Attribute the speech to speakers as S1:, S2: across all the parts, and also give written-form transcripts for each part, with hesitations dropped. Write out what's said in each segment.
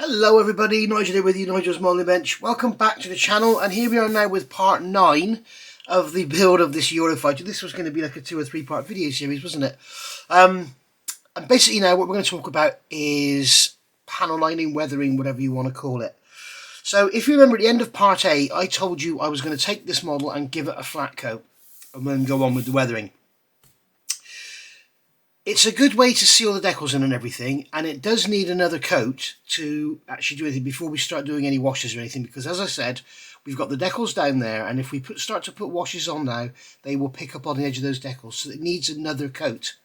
S1: Hello everybody, Nigel here with you, Nigel's Modelling Bench. Welcome back to the channel, and here we are now with part 9 of the build of this Eurofighter. This was going to be like a 2 or 3 part video series, wasn't it? And basically now what we're going to talk about is panel lining, weathering, whatever you want to call it. So if you remember at the end of part 8, I told you I was going to take this model and give it a flat coat and then go on with the weathering. It's a good way to seal the decals in and everything, and it does need another coat to actually do anything before we start doing any washes or anything, because as I said, we've got the decals down there, and if we start to put washes on now, they will pick up on the edge of those decals, so it needs another coat.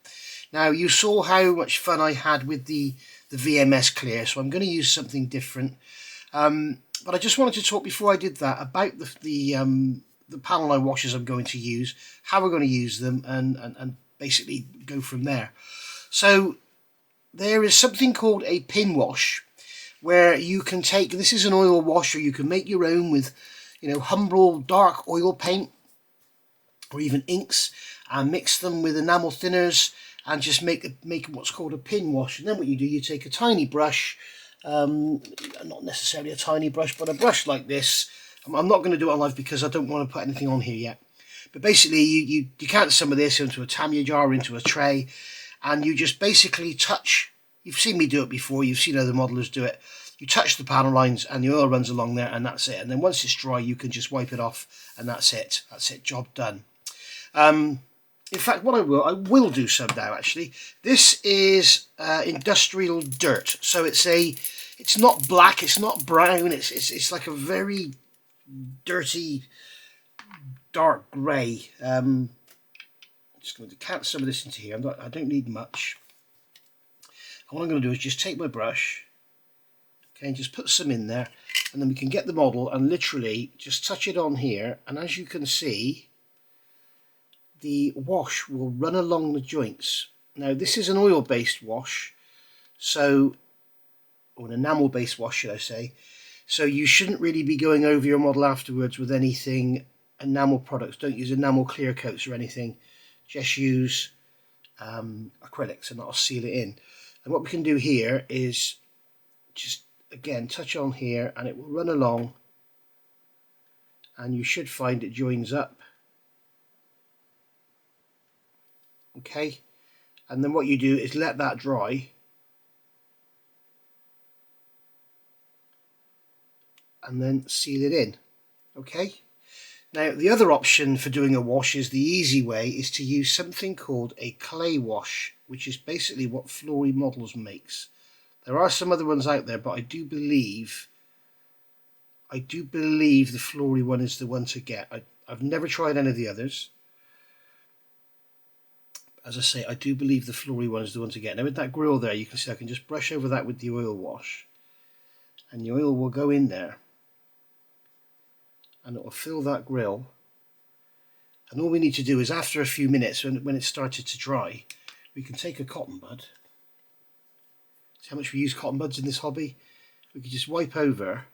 S1: Now, you saw how much fun I had with the VMS clear, so I'm going to use something different. But I just wanted to talk before I did that about the panel line washes I'm going to use, how we're going to use them, and basically go from there. So there is something called a pin wash, where you can take, this is an oil wash, or you can make your own with, you know, Humbrol dark oil paint or even inks, and mix them with enamel thinners and just make what's called a pin wash. And then what you do, you take a tiny brush, not necessarily a tiny brush, but a brush like this. I'm not going to do it on live because I don't want to put anything on here yet. But basically, you decant some of this into a Tamiya jar, into a tray, and you just basically touch. You've seen me do it before. You've seen other modelers do it. You touch the panel lines, and the oil runs along there, and that's it. And then once it's dry, you can just wipe it off, and that's it. That's it. Job done. In fact, what I will do some now. Actually, this is industrial dirt. So it's not black. It's not brown. It's like a very dirty, dark grey. I'm just going to decant some of this into here. I don't need much. And what I'm going to do is just take my brush, okay, and just put some in there, and then we can get the model and literally just touch it on here. And as you can see, the wash will run along the joints. Now this is an oil-based wash, or an enamel-based wash, should I say. So you shouldn't really be going over your model afterwards with anything enamel products. Don't use enamel clear coats or anything. Just use acrylics, and that'll seal it in. And what we can do here is just again touch on here, and it will run along, and you should find it joins up. Okay, and then what you do is let that dry, and then seal it in. Okay. Now, the other option for doing a wash is the easy way, is to use something called a clay wash, which is basically what Flory Models makes. There are some other ones out there, but I do believe the Flory one is the one to get. I've never tried any of the others. As I say, I do believe the Flory one is the one to get. Now, with that grill there, you can see I can just brush over that with the oil wash, and the oil will go in there, and it will fill that grill. And all we need to do is, after a few minutes, when it's started to dry, we can take a cotton bud. See how much we use cotton buds in this hobby? We can just wipe over,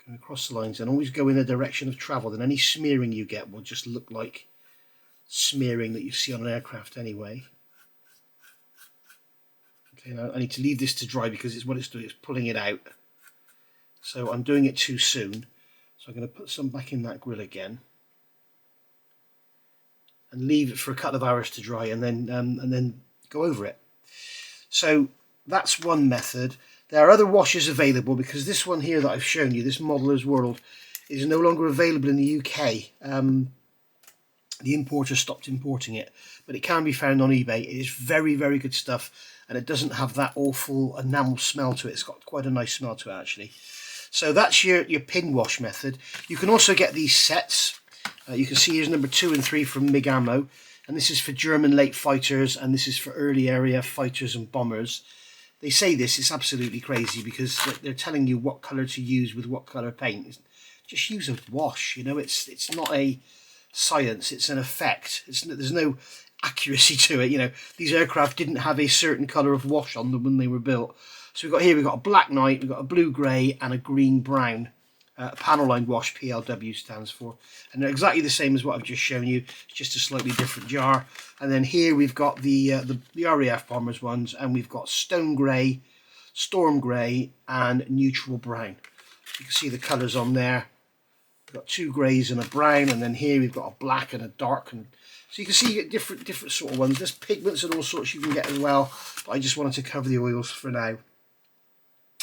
S1: go across the lines, and always go in the direction of travel. Then any smearing you get will just look like smearing that you see on an aircraft anyway. Okay, now I need to leave this to dry because it's what it's doing, it's pulling it out. So I'm doing it too soon, so I'm going to put some back in that grill again and leave it for a couple of hours to dry, and then go over it. So that's one method. There are other washes available, because this one here that I've shown you, this Modeller's World, is no longer available in the UK. The importer stopped importing it, but it can be found on eBay. It is very, very good stuff, and it doesn't have that awful enamel smell to it. It's got quite a nice smell to it, actually. So that's your pin wash method. You can also get these sets. You can see here's number 2 and 3 from MiG Ammo, and this is for German late fighters, and this is for early area fighters and bombers. They say this, it's absolutely crazy, because they're telling you what colour to use with what colour paint. Just use a wash, you know. It's not a science, it's an effect. There's no accuracy to it, you know. These aircraft didn't have a certain colour of wash on them when they were built. So we've got a black night, we've got a blue grey, and a green brown. Panel line wash, PLW stands for, and they're exactly the same as what I've just shown you. It's just a slightly different jar. And then here we've got the RAF bombers ones, and we've got stone grey, storm grey and neutral brown. You can see the colours on there. We've got 2 greys and a brown, and then here we've got a black and a dark, and so you can see you get different sort of ones. There's pigments and all sorts you can get as well, but I just wanted to cover the oils for now.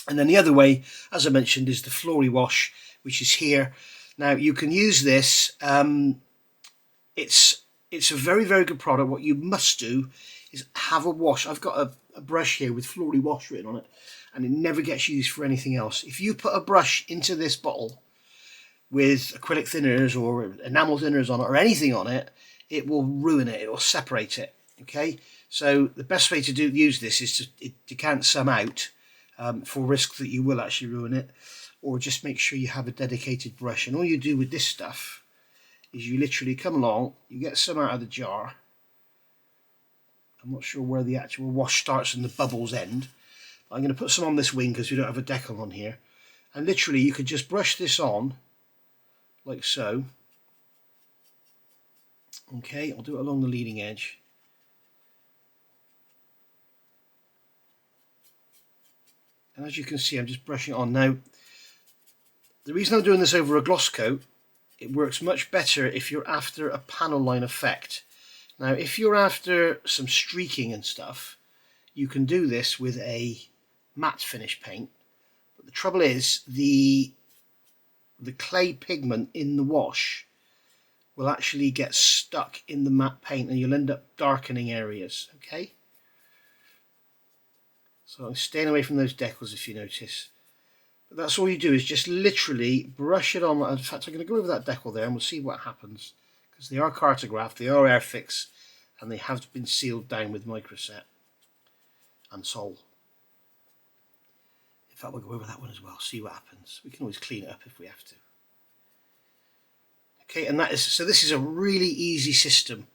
S1: And then the other way, as I mentioned, is the Flory wash, which is here. Now you can use this. It's a very, very good product. What you must do is have a wash. I've got a brush here with Flory wash written on it, and it never gets used for anything else. If you put a brush into this bottle with acrylic thinners or enamel thinners on it or anything on it, it will ruin it. It will separate it. Okay, so the best way to use this is to decant some out for risk that you will actually ruin it, or just make sure you have a dedicated brush. And all you do with this stuff is you literally come along, you get some out of the jar. I'm not sure where the actual wash starts and the bubbles end. I'm going to put some on this wing because we don't have a decal on here. And literally you could just brush this on like so. Okay, I'll do it along the leading edge. And as you can see, I'm just brushing it on. Now, the reason I'm doing this over a gloss coat, it works much better if you're after a panel line effect. Now, if you're after some streaking and stuff, you can do this with a matte finish paint. But the trouble is, the clay pigment in the wash will actually get stuck in the matte paint and you'll end up darkening areas, okay? So I'm staying away from those decals if you notice. But that's all you do, is just literally brush it on. In fact, I'm going to go over that decal there and we'll see what happens. Because they are cartographed, they are Airfix, and they have been sealed down with microset and Sol. In fact, we'll go over that one as well, see what happens. We can always clean it up if we have to. Okay, and so this is a really easy system.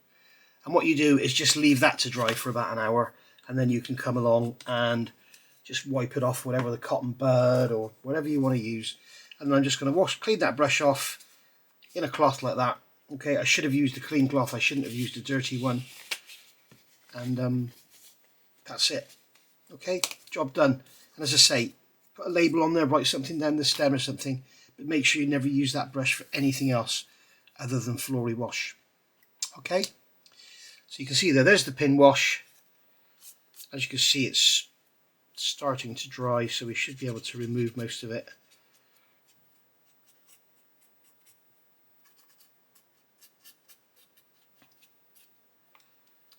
S1: And what you do is just leave that to dry for about an hour, and then you can come along and just wipe it off, whatever, the cotton bud or whatever you want to use. And then I'm just going to clean that brush off in a cloth like that. Okay, I should have used a clean cloth, I shouldn't have used a dirty one. And that's it. Okay, job done. And as I say, put a label on there, write something down the stem or something, but make sure you never use that brush for anything else other than Flory wash. Okay, so you can see there's the pin wash. As you can see, it's starting to dry, so we should be able to remove most of it.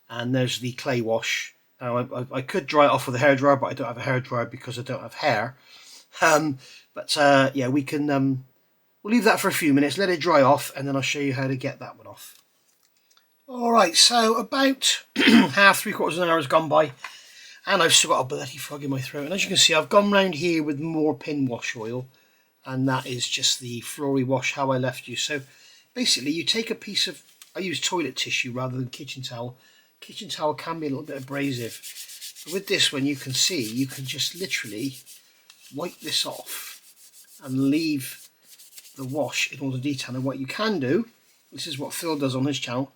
S1: And there's the clay wash. Now I could dry it off with a hairdryer, but I don't have a hairdryer because I don't have hair. Yeah, we can we'll leave that for a few minutes, let it dry off, and then I'll show you how to get that one off. Alright, so about half, 3/4 of an hour has gone by, and I've still got a bloody frog in my throat. And as you can see, I've gone round here with more pin wash oil, and that is just the Flory wash, how I left you. So basically, you take a piece of, I use toilet tissue rather than kitchen towel. Kitchen towel can be a little bit abrasive. But with this one, you can see, you can just literally wipe this off and leave the wash in all the detail. And what you can do, this is what Phil does on his channel,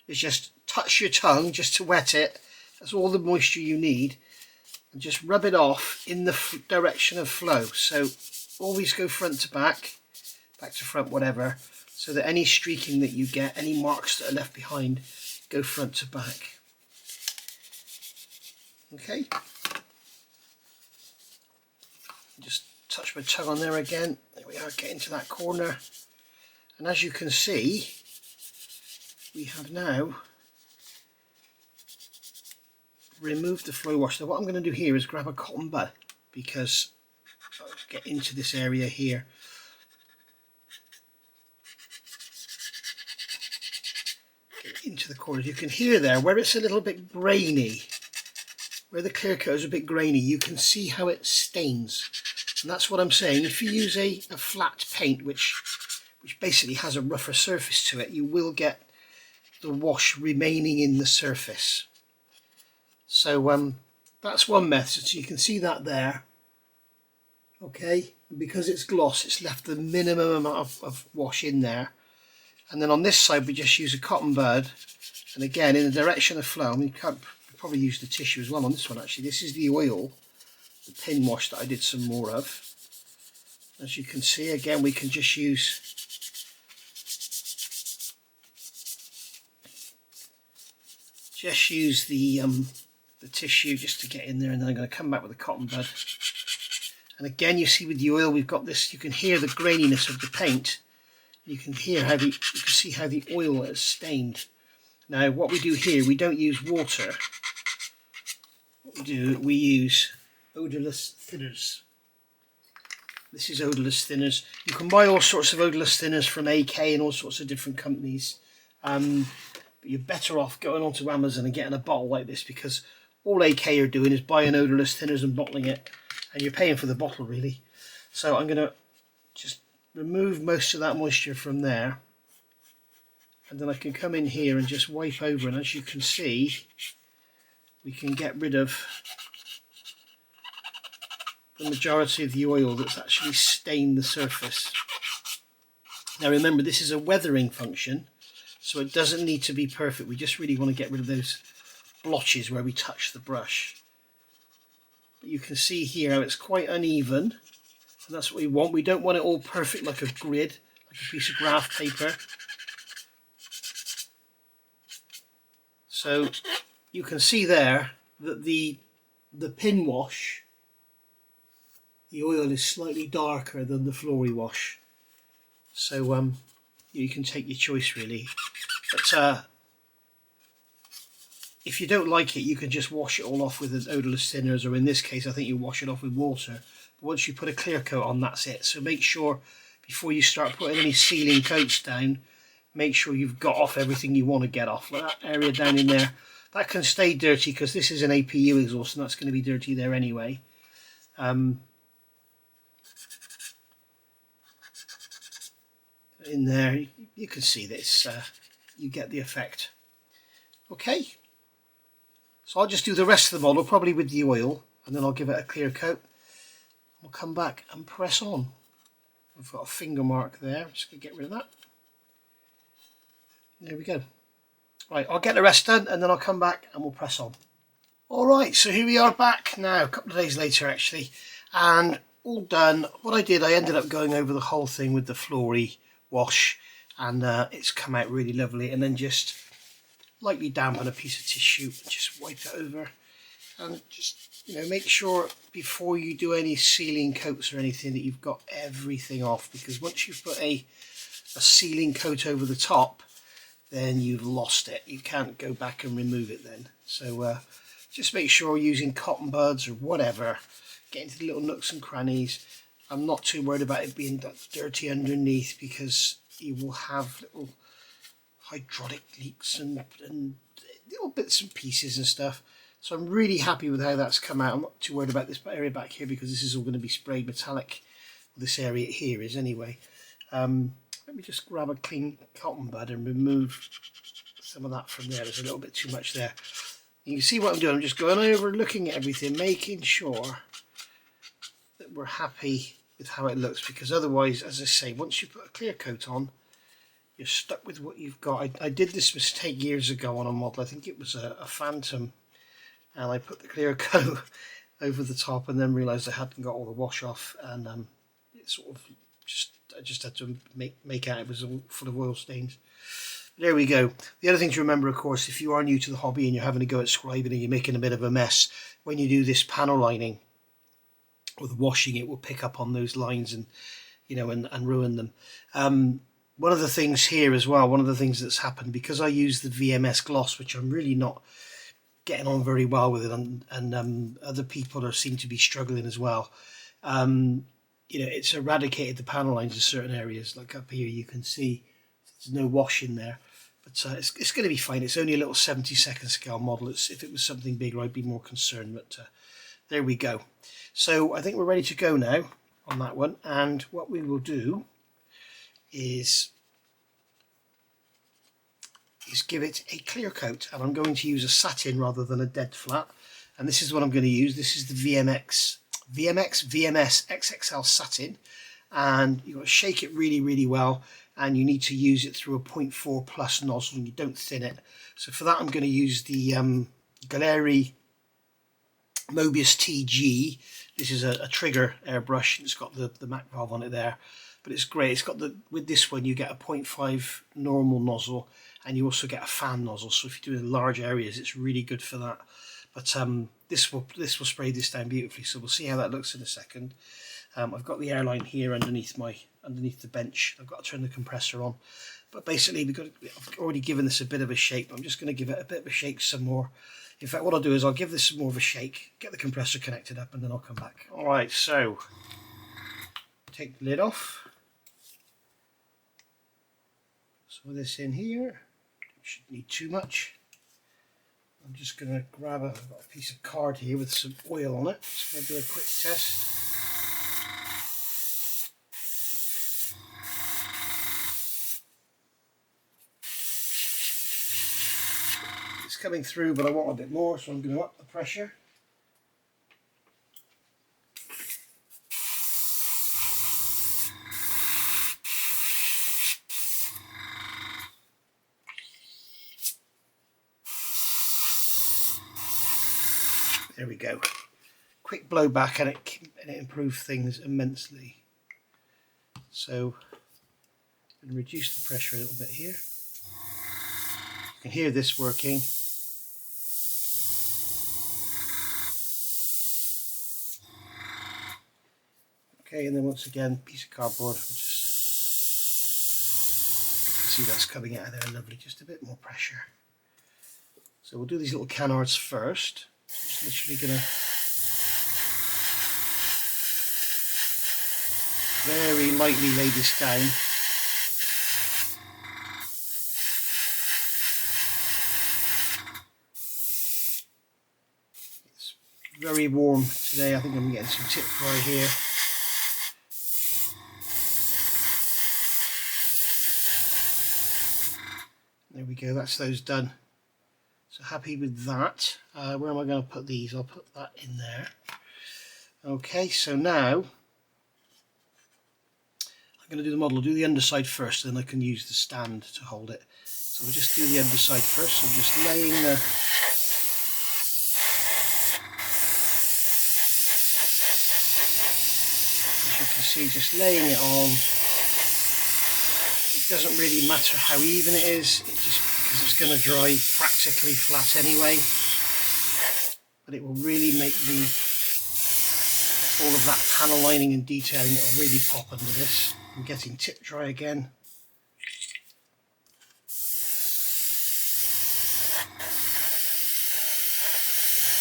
S1: is just touch your tongue just to wet it. That's all the moisture you need, and just rub it off in the direction of flow. So always go front to back to front, whatever, so that any streaking that you get, any marks that are left behind, go front to back. Okay, just touch my tongue on there again. There we are, getting to that corner, and as you can see, we have now removed the Flory wash. Now what I'm going to do here is grab a cotton bud, because I'll get into this area here. Get into the corners. You can hear there where it's a little bit grainy, where the clear coat is a bit grainy, you can see how it stains. And that's what I'm saying. If you use a flat paint, which basically has a rougher surface to it, you will get the wash remaining in the surface. So that's one method. So you can see that there. Okay, and because it's gloss, it's left the minimum amount of wash in there. And then on this side, we just use a cotton bud, and again in the direction of flow. I mean, you can't probably use the tissue as well on this one. Actually, this is the oil the pin wash that I did some more of. As you can see, again, we can just use the tissue just to get in there, and then I'm going to come back with a cotton bud. And again, you see with the oil, we've got this. You can hear the graininess of the paint. You can hear how you can see how the oil is stained. Now, what we do here, we don't use water. What we do, we use odorless thinners. This is odorless thinners. You can buy all sorts of odorless thinners from AK and all sorts of different companies. But you're better off going onto Amazon and getting a bottle like this, because all AK are doing is buying odorless thinners and bottling it, and you're paying for the bottle really. So I'm going to just remove most of that moisture from there, and then I can come in here and just wipe over, and as you can see, we can get rid of the majority of the oil that's actually stained the surface. Now remember, this is a weathering function, so it doesn't need to be perfect. We just really want to get rid of those blotches where we touch the brush. But you can see here how it's quite uneven, and that's what we want. We don't want it all perfect like a grid, like a piece of graph paper. So you can see there that the pin wash, the oil is slightly darker than the Flory wash. So you can take your choice really. But if you don't like it, you can just wash it all off with an odorless thinners, or in this case I think you wash it off with water. But once you put a clear coat on, that's it. So make sure before you start putting any sealing coats down, make sure you've got off everything you want to get off. Like that area down in there, that can stay dirty because this is an APU exhaust and that's going to be dirty there anyway. In there you can see this, you get the effect. Okay, so I'll just do the rest of the model probably with the oil, and then I'll give it a clear coat. We'll come back and press on. I've got a finger mark there, I'm just going to get rid of that. There we go. Right, I'll get the rest done and then I'll come back and we'll press on. Alright, so here we are back now, a couple of days later actually, and all done. What I did, I ended up going over the whole thing with the Flory wash, and it's come out really lovely. And then just lightly dampen a piece of tissue and just wipe it over, and just, you know, make sure before you do any sealing coats or anything that you've got everything off, because once you've put a sealing coat over the top, then you've lost it. You can't go back and remove it then. So just make sure using cotton buds or whatever, get into the little nooks and crannies. I'm not too worried about it being dirty underneath, because you will have little hydraulic leaks and little bits and pieces and stuff. So I'm really happy with how that's come out. I'm not too worried about this area back here, because this is all going to be sprayed metallic. This area here is anyway. Let me just grab a clean cotton bud and remove some of that from there. There's a little bit too much there. You can see what I'm doing. I'm just going over, looking at everything, making sure that we're happy with how it looks, because otherwise, as I say, once you put a clear coat on, you're stuck with what you've got. I did this mistake years ago on a model. I think it was a Phantom, and I put the clear coat over the top and then realised I hadn't got all the wash off, and it sort of I just had to make out it was all full of oil stains. There we go. The other thing to remember, of course, if you are new to the hobby and you're having to go at scribing and you're making a bit of a mess, when you do this panel lining or the washing, it will pick up on those lines and, you know, and ruin them. One of the things here as well, one of the things that's happened, because I use the VMS gloss, which I'm really not getting on very well with it, and other people seem to be struggling as well. You know, it's eradicated the panel lines in certain areas, like up here you can see there's no wash in there, but it's going to be fine. It's only a little 70-second scale model. If it was something bigger, I'd be more concerned, but there we go. So I think we're ready to go now on that one, and what we will do is give it a clear coat, and I'm going to use a satin rather than a dead flat, and this is what I'm going to use. This is the VMS XXL satin, and you've got to shake it really well, and you need to use it through a 0.4 plus nozzle, and you don't thin it. So for that I'm going to use the Galeri Mobius TG. This is a trigger airbrush. It's got the Mac valve on it there, but it's great. It's got with this one you get a 0.5 normal nozzle, and you also get a fan nozzle. So if you're doing large areas, it's really good for that. But this will spray this down beautifully. So we'll see how that looks in a second. I've got the airline here underneath the bench. I've got to turn the compressor on. But basically, I've already given this a bit of a shake. I'm just going to give it a bit of a shake some more. In fact, what I'll do is I'll give this some more of a shake, get the compressor connected up, and then I'll come back. Alright, so take the lid off. So this in here, shouldn't need too much. I'm just going to grab I've got a piece of card here with some oil on it. Just going to do a quick test. It's coming through, but I want a bit more, so I'm going to up the pressure. There we go. Quick blow back, and it improved things immensely. So I'm going to reduce the pressure a little bit here. You can hear this working. Okay, and then once again, piece of cardboard. You can see that's coming out of there lovely. Just a bit more pressure. So we'll do these little canards first. So I'm just literally going to very lightly lay this down. It's very warm today. I think I'm getting some tip dry here. There we go, that's those done. So happy with that. Where am I going to put these? I'll put that in there. Okay, so now I'm going to do the model. I'll do the underside first, then I can use the stand to hold it. So we'll just do the underside first. So I'm just laying the as you can see, just laying it on. It doesn't really matter how even it is, because it's going to dry practically flat anyway. But it will really make all of that panel lining and detailing, it will really pop under this. I'm getting tip dry again.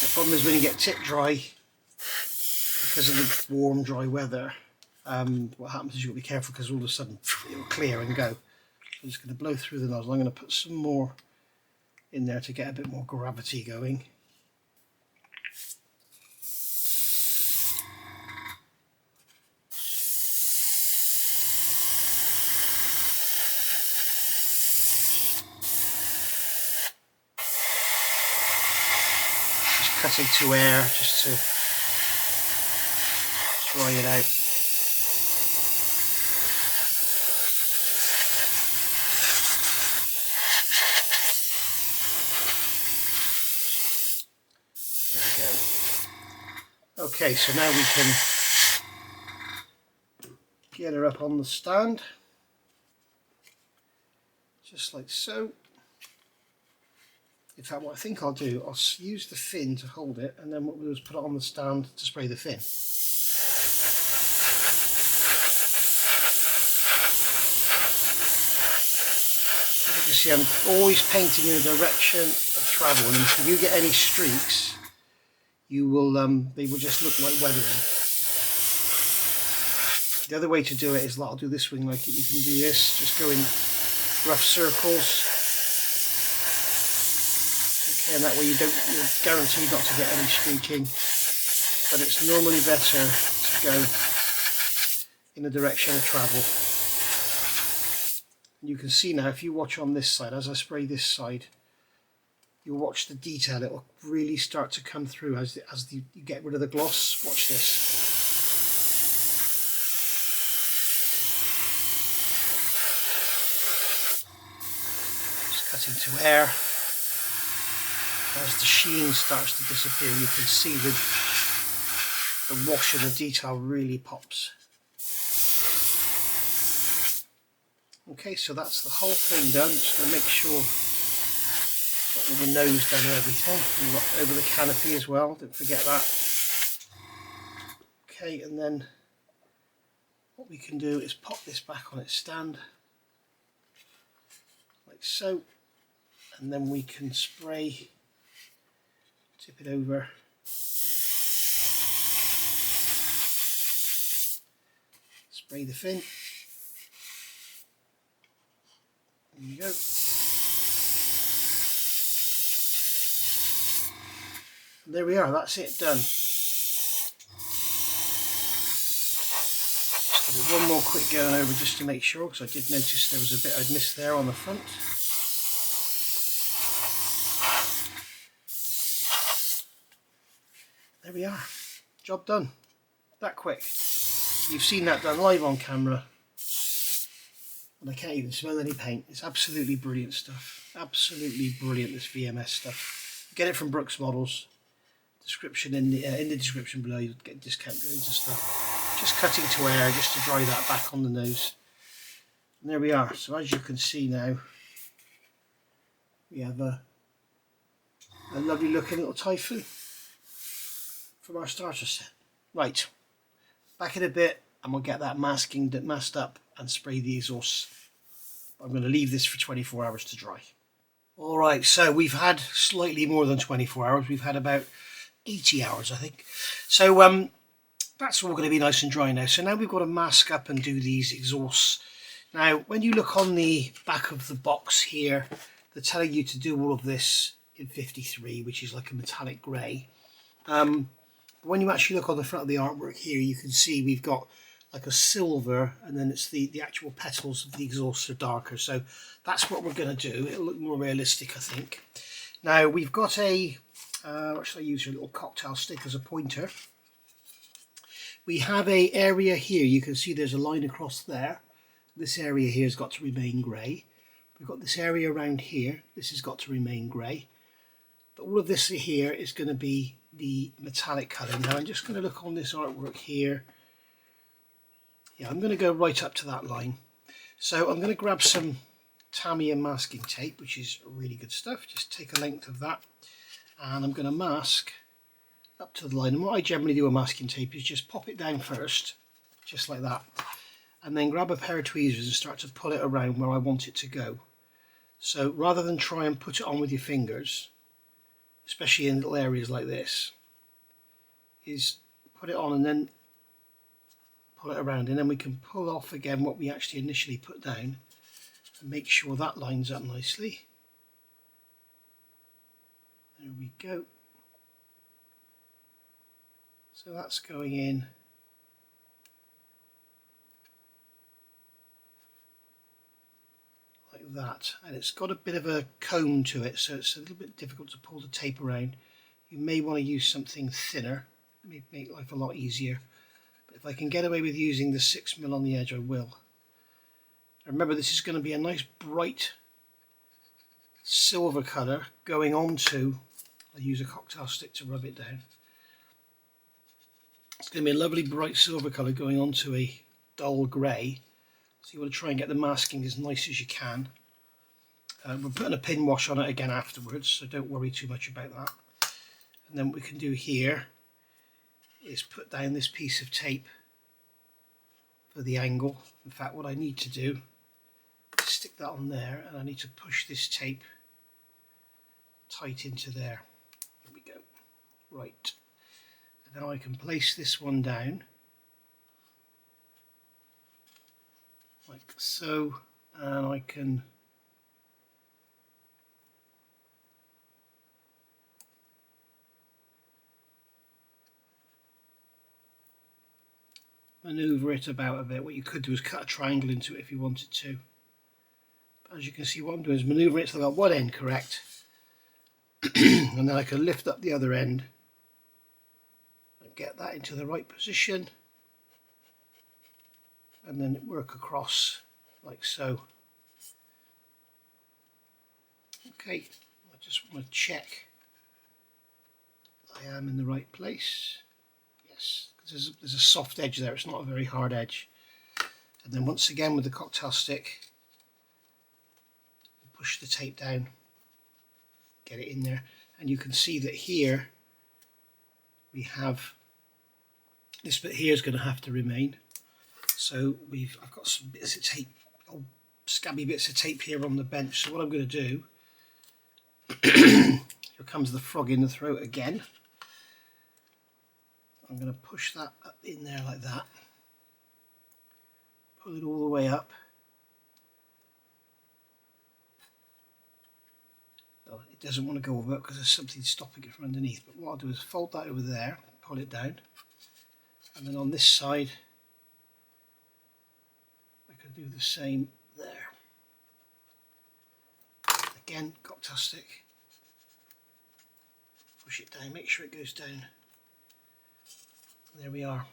S1: The problem is when you get tip dry, because of the warm, dry weather, what happens is you've got to be careful, because all of a sudden it will clear and go. I'm just going to blow through the nozzle. I'm going to put some more in there to get a bit more gravity going. Just cutting to air just to dry it out. Okay, so now we can get her up on the stand, just like so. In fact, what I think I'll do, I'll use the fin to hold it, and then what we'll do is put it on the stand to spray the fin. As you can see, I'm always painting in the direction of travel, and if you get any streaks, they will just look like weathering. The other way to do it is, I'll do this wing like it. You can do this, just go in rough circles. Okay, and that way you're guaranteed not to get any streaking. But it's normally better to go in the direction of travel. And you can see now, if you watch on this side, as I spray this side, you'll watch the detail. It will really start to come through as you get rid of the gloss. Watch this. Just cutting to air. As the sheen starts to disappear, you can see the the wash and the detail really pops. Okay, so that's the whole thing done. Just going to make sure got all the nose done and everything. We've got over the canopy as well, don't forget that. Okay, and then what we can do is pop this back on its stand, like so, and then we can spray, tip it over, spray the fin. There you go. And there we are, that's it done. Just give it one more quick going over just to make sure, because I did notice there was a bit I'd missed there on the front. There we are, job done, that quick. You've seen that done live on camera. And I can't even smell any paint. It's absolutely brilliant stuff. Absolutely brilliant, this VMS stuff. Get it from Brooks Models. Description in the description below. You'll get discount codes and stuff. Just cutting to air just to dry that back on the nose. And there we are. So as you can see now, we have a lovely looking little Typhoon from our starter set. Right, back in a bit and we'll get that masking masked up and spray the exhaust. I'm going to leave this for 24 hours to dry. Alright, so we've had slightly more than 24 hours. We've had about 80 hours, I think. So that's all going to be nice and dry now. So now we've got to mask up and do these exhausts. Now, when you look on the back of the box here, they're telling you to do all of this in 53, which is like a metallic grey. When you actually look on the front of the artwork here, you can see we've got like a silver, and then it's the actual petals of the exhaust are darker. So that's what we're going to do. It'll look more realistic, I think. Now we've got a, what should I use, a little cocktail stick as a pointer. We have a area here, you can see there's a line across there. This area here has got to remain grey. We've got this area around here, this has got to remain grey. But all of this here is going to be the metallic colour. Now I'm just going to look on this artwork here. Yeah, I'm going to go right up to that line. So I'm going to grab some Tamiya masking tape, which is really good stuff. Just take a length of that, and I'm going to mask up to the line. And what I generally do with masking tape is just pop it down first, just like that, and then grab a pair of tweezers and start to pull it around where I want it to go. So rather than try and put it on with your fingers, especially in little areas like this, is put it on and then pull it around, and then we can pull off again what we actually initially put down and make sure that lines up nicely. There we go. So that's going in like that, and it's got a bit of a cone to it, so it's a little bit difficult to pull the tape around. You may want to use something thinner, make life a lot easier. But if I can get away with using the 6mm on the edge, I will. And remember, this is going to be a nice bright silver colour going onto, I'll use a cocktail stick to rub it down. It's going to be a lovely bright silver colour going onto a dull grey. So you want to try and get the masking as nice as you can. We're putting a pin wash on it again afterwards, so don't worry too much about that. And then what we can do here is put down this piece of tape for the angle. In fact, what I need to do is stick that on there, and I need to push this tape tight into there. There we go. Right. And now I can place this one down like so, and I can manoeuvre it about a bit. What you could do is cut a triangle into it if you wanted to. But as you can see, what I'm doing is manoeuvre it so I've got one end correct, and then I can lift up the other end and get that into the right position, and then work across like so. Okay, I just want to check I am in the right place. Yes, because there's a soft edge there, it's not a very hard edge. And then once again with the cocktail stick, push the tape down, get it in there, and you can see that here we have this bit here is going to have to remain. So I've got some bits of tape, old scabby bits of tape here on the bench. So what I'm going to do, here comes the frog in the throat again. I'm going to push that up in there like that, pull it all the way up. Oh, it doesn't want to go over because there's something stopping it from underneath, but what I'll do is fold that over there, pull it down, and then on this side I can do the same there. Again, cocktail stick, push it down, make sure it goes down. There we are.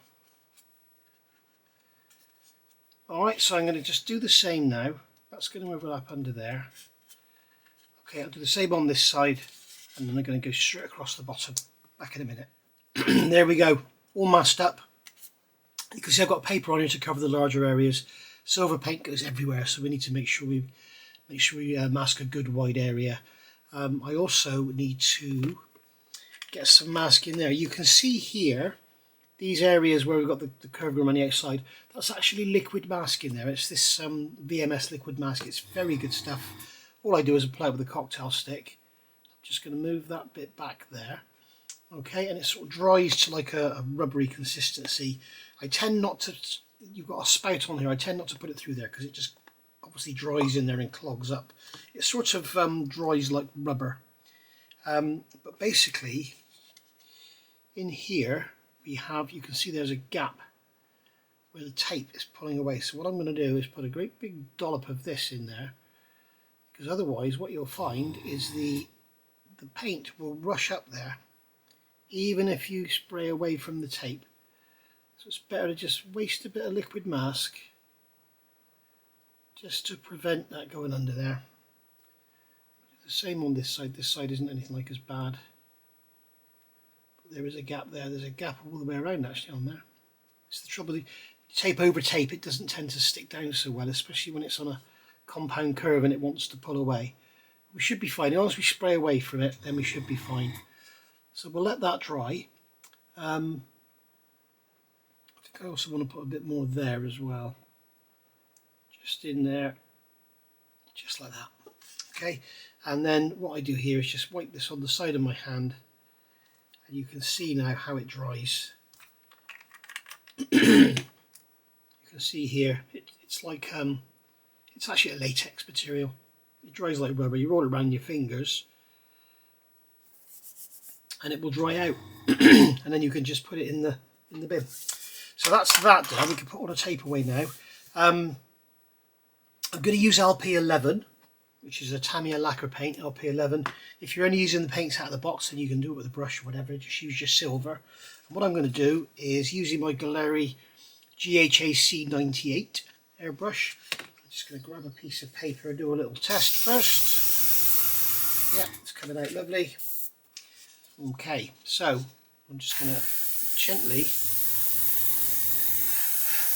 S1: Alright, so I'm going to just do the same now. That's going to overlap under there. Okay, I'll do the same on this side, and then I'm going to go straight across the bottom. Back in a minute. There we go, all masked up. You can see I've got paper on here to cover the larger areas. Silver paint goes everywhere, so we need to make sure we mask a good wide area. I also need to get some mask in there. You can see here these areas where we've got the curved grim on the outside, that's actually liquid mask in there. It's this VMS liquid mask. It's very good stuff. All I do is apply it with a cocktail stick. I'm just going to move that bit back there. Okay, and it sort of dries to like a rubbery consistency. I tend not to, you've got a spout on here, I tend not to put it through there because it just obviously dries in there and clogs up. It sort of dries like rubber. But basically, in here, you can see there's a gap where the tape is pulling away. So what I'm going to do is put a great big dollop of this in there, because otherwise what you'll find is the paint will rush up there even if you spray away from the tape. So it's better to just waste a bit of liquid mask just to prevent that going under there. The same on this side. This side isn't anything like as bad. There is a gap there. There's a gap all the way around actually on there. It's the trouble. Tape over tape, it doesn't tend to stick down so well, especially when it's on a compound curve and it wants to pull away. We should be fine. Once we spray away from it, then we should be fine. So we'll let that dry. I think I also want to put a bit more there as well. Just in there, just like that. Okay, and then what I do here is just wipe this on the side of my hand. And you can see now how it dries. You can see here, it's like, it's actually a latex material. It dries like rubber. You roll it around your fingers and it will dry out. And then you can just put it in the bin. So that's that done. We can put all the tape away now. I'm going to use LP11, which is a Tamiya lacquer paint, LP11. If you're only using the paints out of the box, then you can do it with a brush or whatever, just use your silver. And what I'm going to do is, using my Galeri GHAC98 airbrush, I'm just going to grab a piece of paper and do a little test first. Yeah, it's coming out lovely. Okay, so I'm just going to gently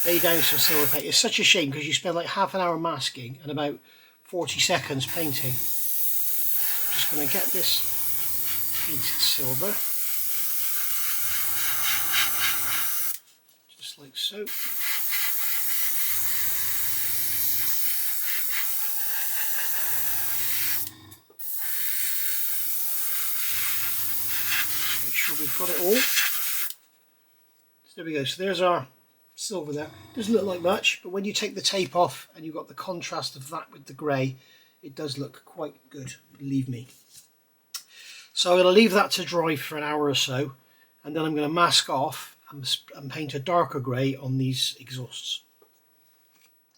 S1: lay down some silver paint. It's such a shame because you spend like half an hour masking and about 40 seconds painting. I'm just going to get this painted silver, just like so. Make sure we've got it all. So there we go. So there's our silver there. Doesn't look like much, but when you take the tape off and you've got the contrast of that with the grey, it does look quite good, believe me. So I'm going to leave that to dry for an hour or so, and then I'm going to mask off and paint a darker grey on these exhausts.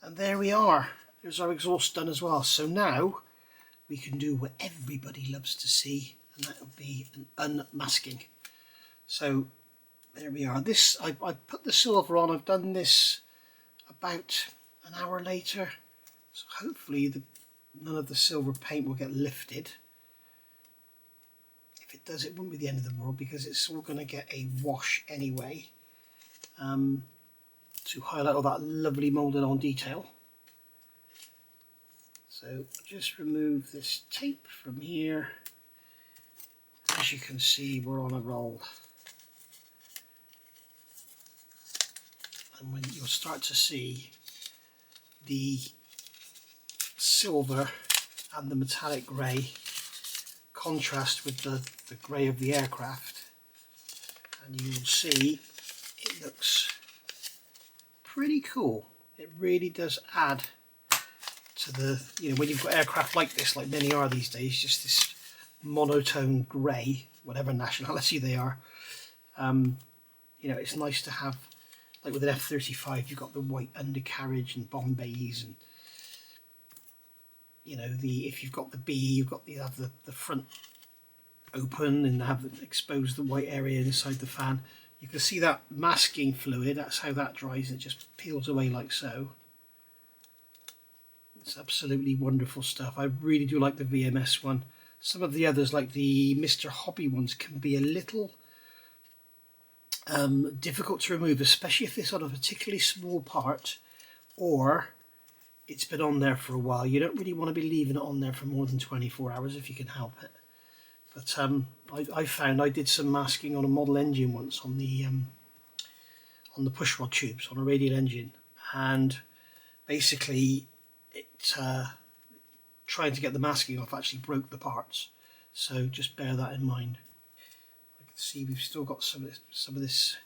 S1: And there we are. There's our exhaust done as well. So now we can do what everybody loves to see, and that would be an unmasking. So there we are. This I put the silver on. I've done this about an hour later, so hopefully none of the silver paint will get lifted. If it does, it won't be the end of the world because it's all going to get a wash anyway. to highlight all that lovely moulded on detail. So just remove this tape from here. As you can see, we're on a roll. And when you'll start to see the silver and the metallic grey contrast with the grey of the aircraft, and you will see it looks pretty cool. It really does add to the, you know, when you've got aircraft like this, like many are these days, just this monotone grey, whatever nationality they are. You know, it's nice to have, like with an F-35, you've got the white undercarriage and bomb bays, and you know, if you've got the B, you have the front open and have exposed the white area inside the fan. You can see that masking fluid, that's how that dries, it just peels away like so. It's absolutely wonderful stuff. I really do like the VMS one. Some of the others, like the Mr. Hobby ones, can be a little difficult to remove, especially if it's on a particularly small part or it's been on there for a while. You don't really want to be leaving it on there for more than 24 hours if you can help it. But I found I did some masking on a model engine once on the pushrod tubes on a radial engine, and basically it trying to get the masking off actually broke the parts. So just bear that in mind. I can see we've still got some of this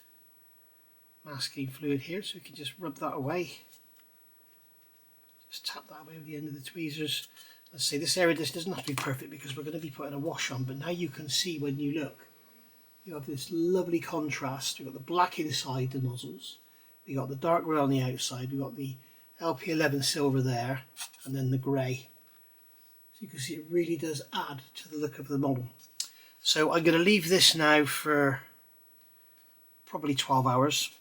S1: masking fluid here, so we can just rub that away. Just tap that away with the end of the tweezers. Let's say this area just doesn't have to be perfect because we're going to be putting a wash on, but now you can see when you look, you have this lovely contrast. We've got the black inside the nozzles, we got the dark grey on the outside, we've got the LP11 silver there, and then the grey. So you can see it really does add to the look of the model. So I'm going to leave this now for probably 12 hours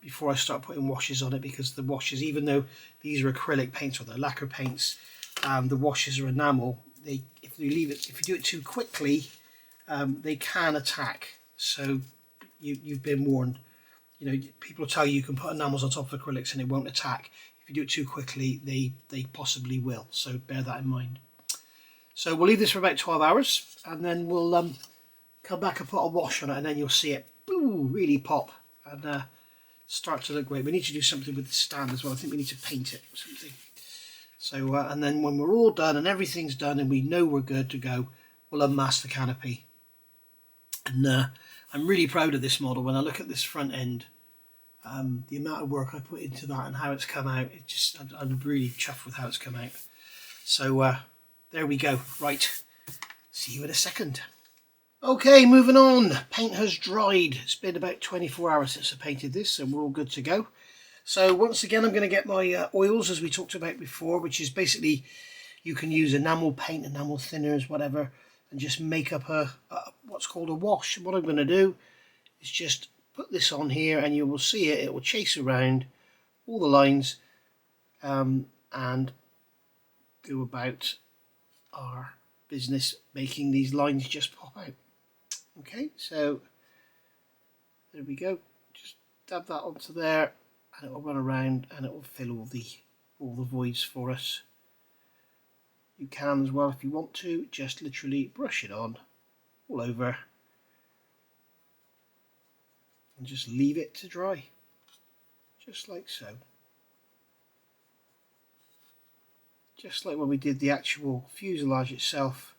S1: before I start putting washes on it, because the washes, even though these are acrylic paints or they're lacquer paints, the washes are enamel. If you do it too quickly, they can attack. So you've been warned. You know, people will tell you can put enamels on top of acrylics and it won't attack. If you do it too quickly, they possibly will. So bear that in mind. So we'll leave this for about 12 hours, and then we'll come back and put a wash on it, and then you'll see it really pop and start to look great. We need to do something with the stand as well. I think we need to paint it or something. So and then when we're all done and everything's done and we know we're good to go, we'll unmask the canopy. And I'm really proud of this model. When I look at this front end, the amount of work I put into that and how it's come out, I'm really chuffed with how it's come out. So there we go. Right, see you in a second. Okay, moving on. Paint has dried. It's been about 24 hours since I painted this, and we're all good to go. So once again, I'm going to get my oils, as we talked about before, which is basically you can use enamel paint, enamel thinners, whatever, and just make up what's called a wash. And what I'm going to do is just put this on here, and you will see it. It will chase around all the lines and go about our business, making these lines just pop out. Okay, so there we go. Just dab that onto there, and it will run around and it will fill all the voids for us. You can as well, if you want to, just literally brush it on all over and just leave it to dry, just like so. Just like when we did the actual fuselage itself.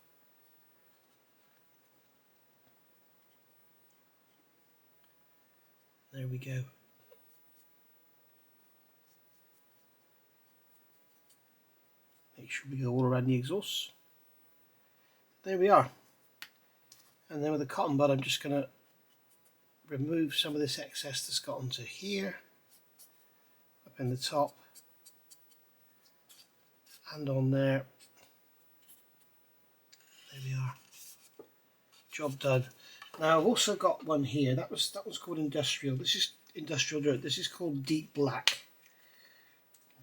S1: There we go. Make sure we go all around the exhaust. There we are. And then with a cotton bud, I'm just going to remove some of this excess that's got onto here, up in the top, and on there. There we are. Job done. Now I've also got one here. That was called industrial. This is industrial dirt. This is called deep black.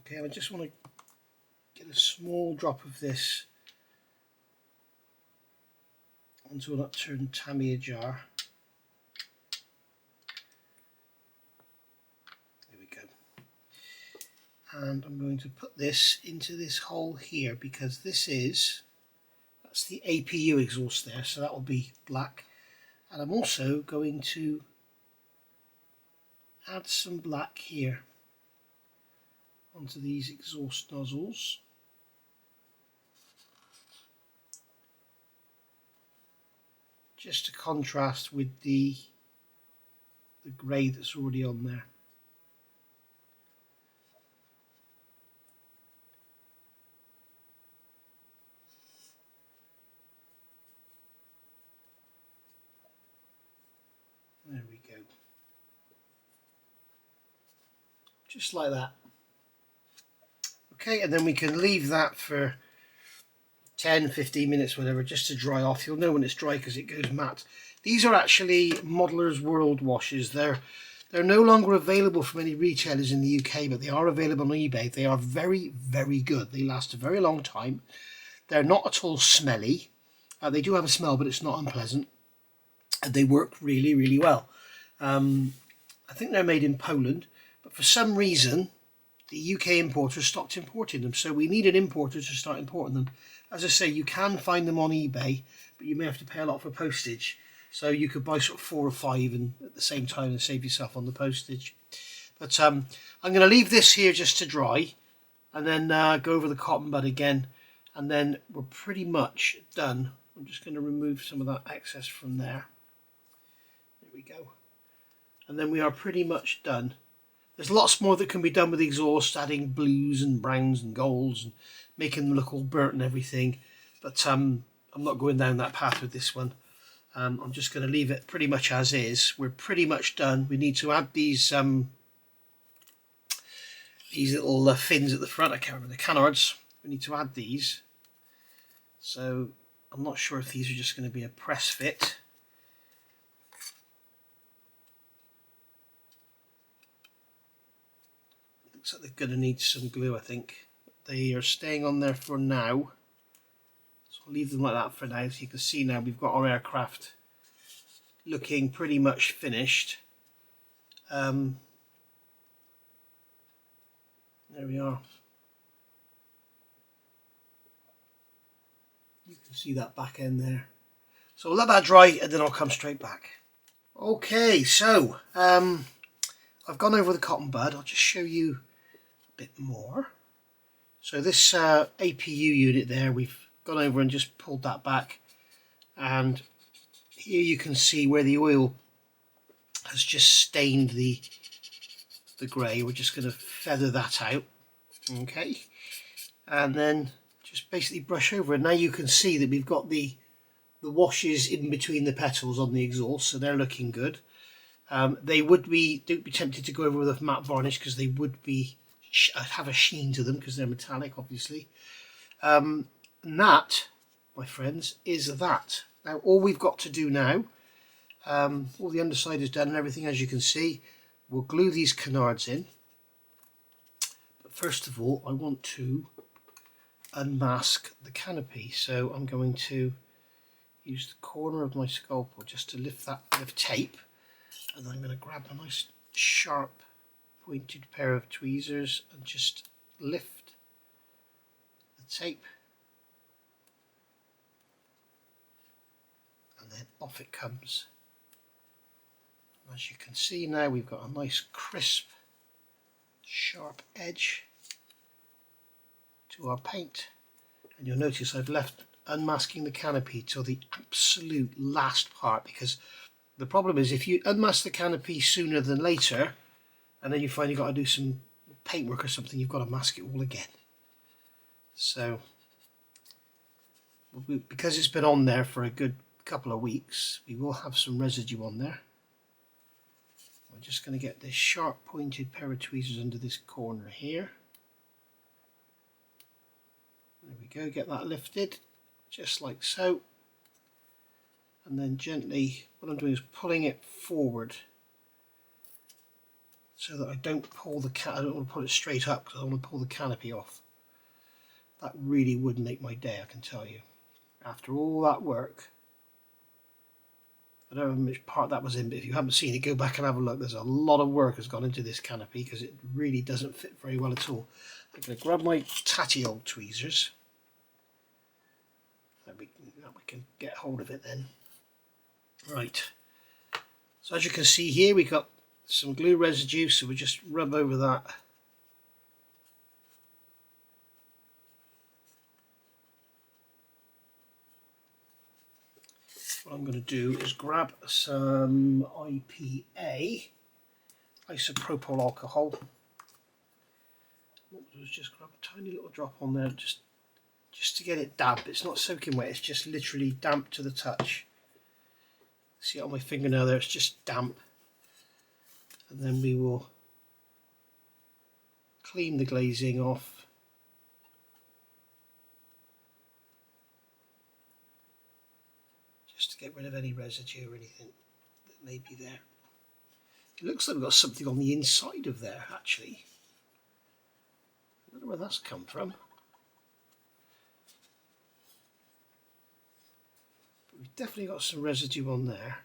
S1: Okay, I just want to get a small drop of this onto an upturned Tamiya jar. and I'm going to put this into this hole here because that's the APU exhaust there, so that will be black. And I'm also going to add some black here onto these exhaust nozzles. Just to contrast with the grey that's already on there. There we go. Just like that. Okay, and then we can leave that for 10-15 minutes, whatever, just to dry off. You'll know when it's dry because it goes matte. These are actually Modeller's World washes. They're no longer available from any retailers in the UK, but they are available on eBay. They are very, very good. They last a very long time. They're not at all smelly. They do have a smell, but it's not unpleasant. And they work really, really well. I think they're made in Poland, but for some reason the UK importers stopped importing them, so we need an importer to start importing them. As I say, you can find them on eBay, but you may have to pay a lot for postage, so you could buy sort of 4 or 5 and at the same time and save yourself on the postage. But I'm going to leave this here just to dry, and then go over the cotton bud again, and then we're pretty much done. I'm just going to remove some of that excess from there. There we go. And then we are pretty much done. There's lots more that can be done with the exhaust, adding blues and browns and golds and making them look all burnt and everything. But I'm not going down that path with this one. I'm just going to leave it pretty much as is. We're pretty much done. We need to add these little fins at the front. I can't remember, the canards. We need to add these. So I'm not sure if these are just going to be a press fit. Looks like they're going to need some glue, I think. They are staying on there for now. So I'll leave them like that for now. So you can see now we've got our aircraft looking pretty much finished. There we are. You can see that back end there. So we'll let that dry and then I'll come straight back. Okay, so I've gone over the cotton bud. I'll just show you a bit more. So this APU unit there, we've gone over and just pulled that back, and here you can see where the oil has just stained the grey. We're just going to feather that out, okay, and then just basically brush over. And now you can see that we've got the washes in between the petals on the exhaust, so they're looking good. Don't be tempted to go over with a matte varnish because they would have a sheen to them because they're metallic, obviously. And that, my friends, is that. Now all we've got to do now, all the underside is done and everything, as you can see. We'll glue these canards in, but first of all I want to unmask the canopy, so I'm going to use the corner of my scalpel just to lift that bit of tape, and I'm going to grab a nice sharp pointed pair of tweezers and just lift the tape, and then off it comes. As you can see now, we've got a nice crisp sharp edge to our paint, and you'll notice I've left unmasking the canopy till the absolute last part, because the problem is if you unmask the canopy sooner than later and then you find you've got to do some paintwork or something, you've got to mask it all again. So because it's been on there for a good couple of weeks, we will have some residue on there. I'm just going to get this sharp pointed pair of tweezers under this corner here. There we go, get that lifted just like so, and then gently, what I'm doing is pulling it forward so that I don't pull the I don't want to pull it straight up because I want to pull the canopy off. That really would make my day, I can tell you. After all that work, I don't know how much part that was in, but if you haven't seen it, go back and have a look. There's a lot of work has gone into this canopy because it really doesn't fit very well at all. I'm going to grab my tatty old tweezers. We can get hold of it then. Right. So as you can see here, we've got some glue residue, so we just rub over that. What I'm going to do is grab some IPA, isopropyl alcohol. What was just grab a tiny little drop on there, just to get it damp. It's not soaking wet, it's just literally damp to the touch. See it on my fingernail there, it's just damp. And then we will clean the glazing off. Just to get rid of any residue or anything that may be there. It looks like we've got something on the inside of there actually. I don't know where that's come from. But we've definitely got some residue on there.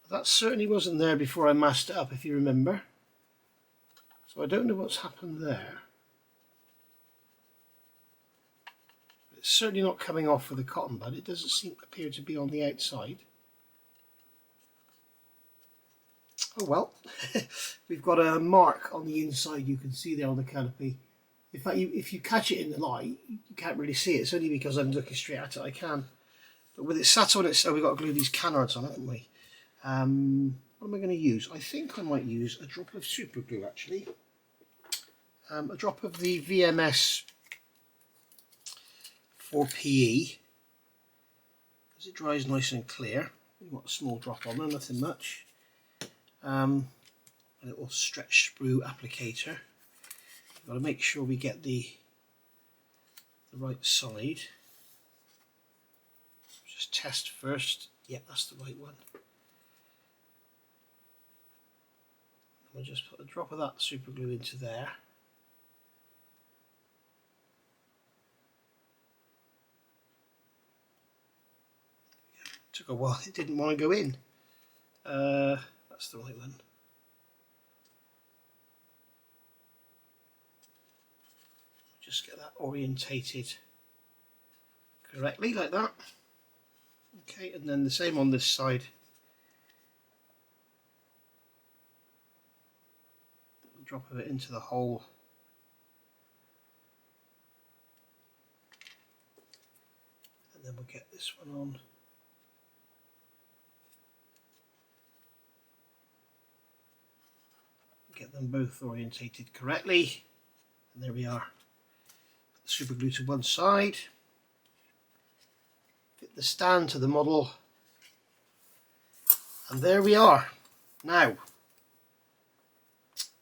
S1: But that certainly wasn't there before I masked it up, if you remember. So I don't know what's happened there. It's certainly not coming off with the cotton bud. It doesn't appear to be on the outside. Oh well, we've got a mark on the inside. You can see there on the canopy. In fact, if you catch it in the light, you can't really see it. It's only because I'm looking straight at it I can. But with it sat on it, so we've got to glue these canards on, haven't we? What am I going to use? I think I might use a drop of super glue actually. A drop of the VMS 4 PE, because it dries nice and clear. We've got a small drop on there, nothing much. A little stretch sprue applicator. We've got to make sure we get the right side. Just test first. Yep, that's the right one. We'll just put a drop of that super glue into there. Took a while, it didn't want to go in. That's the right one. Just get that orientated correctly like that. Okay, and then the same on this side. Drop of it into the hole. And then we'll get this one on. Get them both orientated correctly. And there we are. Put the super glue to one side. Fit the stand to the model. And there we are. Now,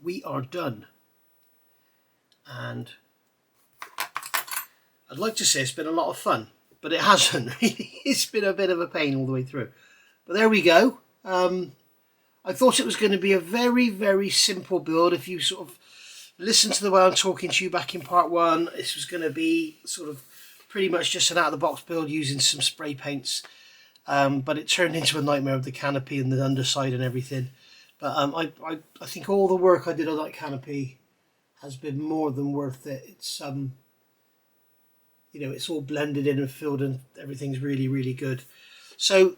S1: we are done. And I'd like to say it's been a lot of fun, but it hasn't really. It's been a bit of a pain all the way through. But there we go. I thought it was going to be a very, very simple build. If you sort of listen to the way I'm talking to you back in part one, this was going to be sort of pretty much just an out-of-the-box build using some spray paints. But it turned into a nightmare of the canopy and the underside and everything. But I think all the work I did on that canopy has been more than worth it. It's you know, it's all blended in and filled and everything's really, really good. So,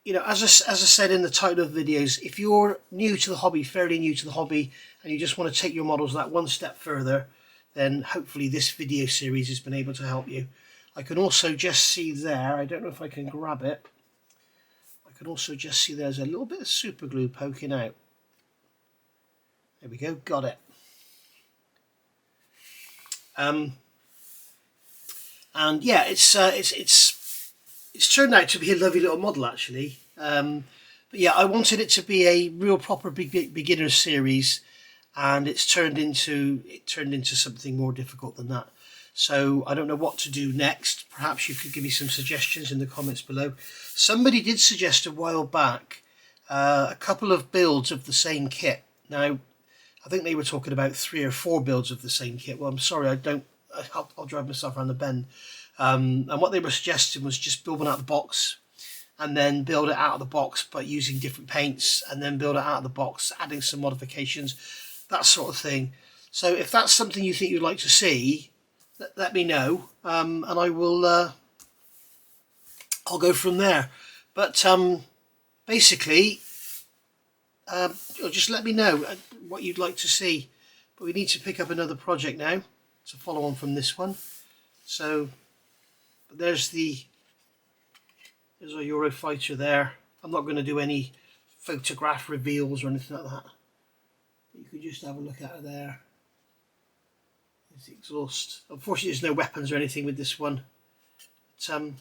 S1: you know, as I said in the title of videos, if you're new to the hobby, fairly new to the hobby, and you just want to take your models that one step further, then hopefully this video series has been able to help you. I can also just see there, I don't know if I can grab it, I can also just see there's a little bit of super glue poking out. There we go, got it. And yeah, it's turned out to be a lovely little model actually. But yeah, I wanted it to be a real proper beginner series, and it turned into something more difficult than that. So I don't know what to do next. Perhaps you could give me some suggestions in the comments below. Somebody did suggest a while back a couple of builds of the same kit. Now, I think they were talking about 3 or 4 builds of the same kit. Well, I'm sorry, I'll drive myself around the bend. And what they were suggesting was just build one out of the box, and then build it out of the box but using different paints, and then build it out of the box, adding some modifications, that sort of thing. So if that's something you think you'd like to see, let me know, and I will I'll go from there. But basically, just let me know what you'd like to see. But we need to pick up another project now to follow on from this one. So but there's our Eurofighter there. I'm not going to do any photograph reveals or anything like that. But you could just have a look at her there. There's the exhaust. Unfortunately, there's no weapons or anything with this one. But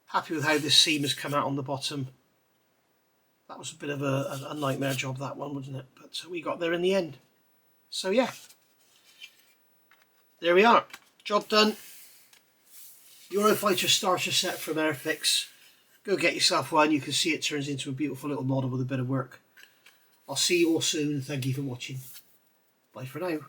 S1: happy with how this seam has come out on the bottom. That was a bit of a nightmare job, that one, wasn't it? But we got there in the end. So yeah, there we are. Job done. Eurofighter starter set from Airfix. Go get yourself one. You can see it turns into a beautiful little model with a bit of work. I'll see you all soon. Thank you for watching. Bye for now.